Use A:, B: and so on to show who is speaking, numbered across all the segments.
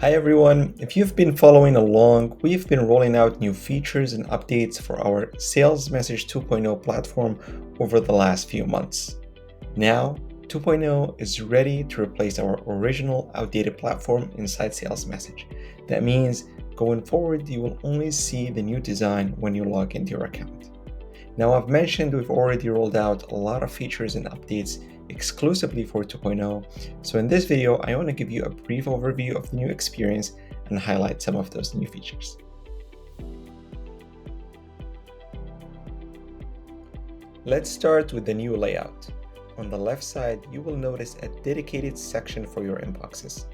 A: Hi everyone, if you've been following along, we've been rolling out new features and updates for our Salesmsg 2.0 platform over the last few months. Now, 2.0 is ready to replace our original outdated platform inside Salesmsg. That means going forward, you will only see the new design when you log into your account. Now, I've mentioned we've already rolled out a lot of features and updates exclusively for 2.0, so in this video, I want to give you a brief overview of the new experience and highlight some of those new features. Let's start with the new layout. On the left side, you will notice a dedicated section for your inboxes.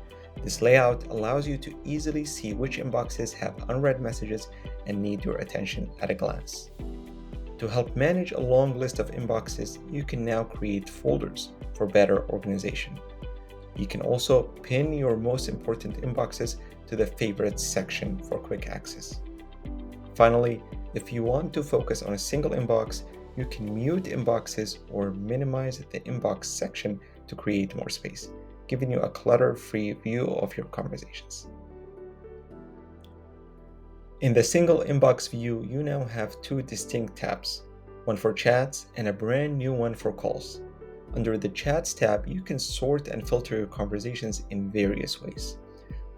A: This layout allows you to easily see which inboxes have unread messages and need your attention at a glance. To help manage a long list of inboxes, you can now create folders for better organization. You can also pin your most important inboxes to the favorites section for quick access. Finally, if you want to focus on a single inbox, you can mute inboxes or minimize the inbox section to create more space, giving you a clutter-free view of your conversations. In the single inbox view, you now have two distinct tabs, one for chats and a brand new one for calls. Under the Chats tab, you can sort and filter your conversations in various ways.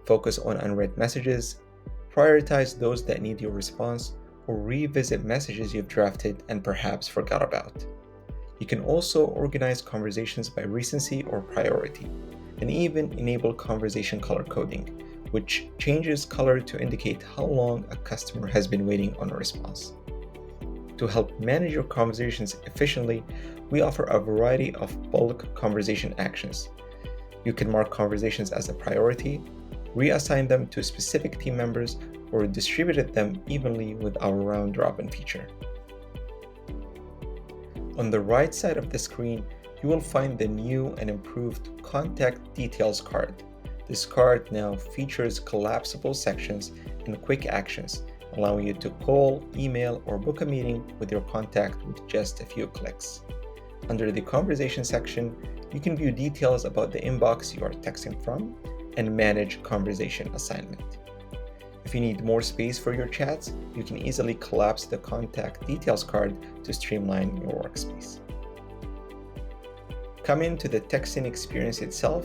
A: Focus on unread messages, prioritize those that need your response, or revisit messages you've drafted and perhaps forgot about. You can also organize conversations by recency or priority, and even enable conversation color coding, which changes color to indicate how long a customer has been waiting on a response. To help manage your conversations efficiently, we offer a variety of bulk conversation actions. You can mark conversations as a priority, reassign them to specific team members, or distribute them evenly with our round-robin feature. On the right side of the screen, you will find the new and improved Contact Details card. This card now features collapsible sections and quick actions, allowing you to call, email, or book a meeting with your contact with just a few clicks. Under the Conversation section, you can view details about the inbox you are texting from and manage conversation assignment. If you need more space for your chats, you can easily collapse the Contact Details card to streamline your workspace. Coming to the texting experience itself,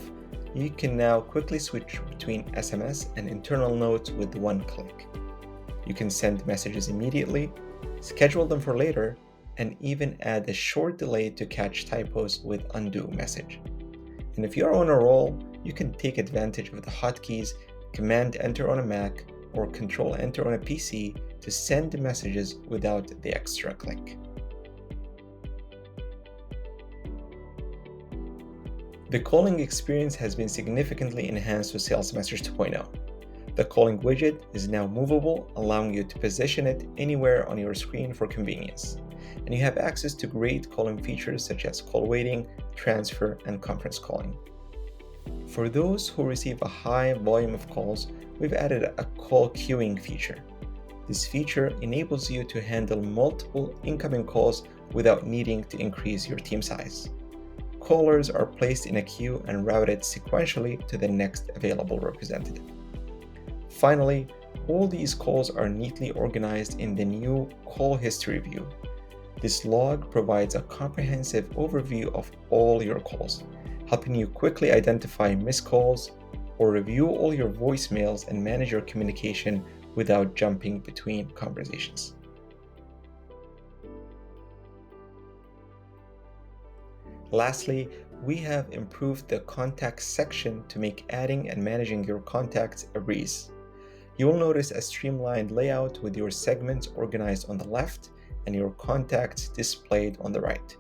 A: you can now quickly switch between SMS and internal notes with one click. You can send messages immediately, schedule them for later, and even add a short delay to catch typos with undo message. And if you're on a roll, you can take advantage of the hotkeys Command Enter on a Mac or Control Enter on a PC to send messages without the extra click. The calling experience has been significantly enhanced with Salesmsg 2.0. The calling widget is now movable, allowing you to position it anywhere on your screen for convenience. And you have access to great calling features such as call waiting, transfer, and conference calling. For those who receive a high volume of calls, we've added a call queuing feature. This feature enables you to handle multiple incoming calls without needing to increase your team size. Callers are placed in a queue and routed sequentially to the next available representative. Finally, all these calls are neatly organized in the new Call History view. This log provides a comprehensive overview of all your calls, helping you quickly identify missed calls or review all your voicemails and manage your communication without jumping between conversations. Lastly, we have improved the Contacts section to make adding and managing your contacts a breeze. You will notice a streamlined layout with your segments organized on the left and your contacts displayed on the right.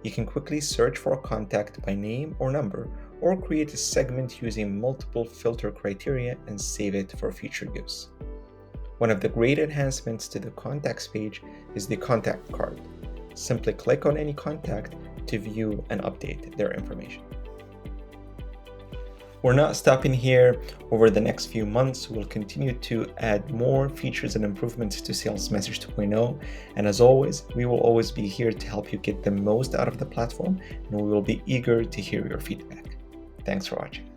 A: You can quickly search for a contact by name or number, or create a segment using multiple filter criteria and save it for future use. One of the great enhancements to the Contacts page is the Contact card. Simply click on any contact to view and update their information. We're not stopping here. Over the next few months, we'll continue to add more features and improvements to Salesmsg 2.0. And as always, we will always be here to help you get the most out of the platform, and we will be eager to hear your feedback. Thanks for watching.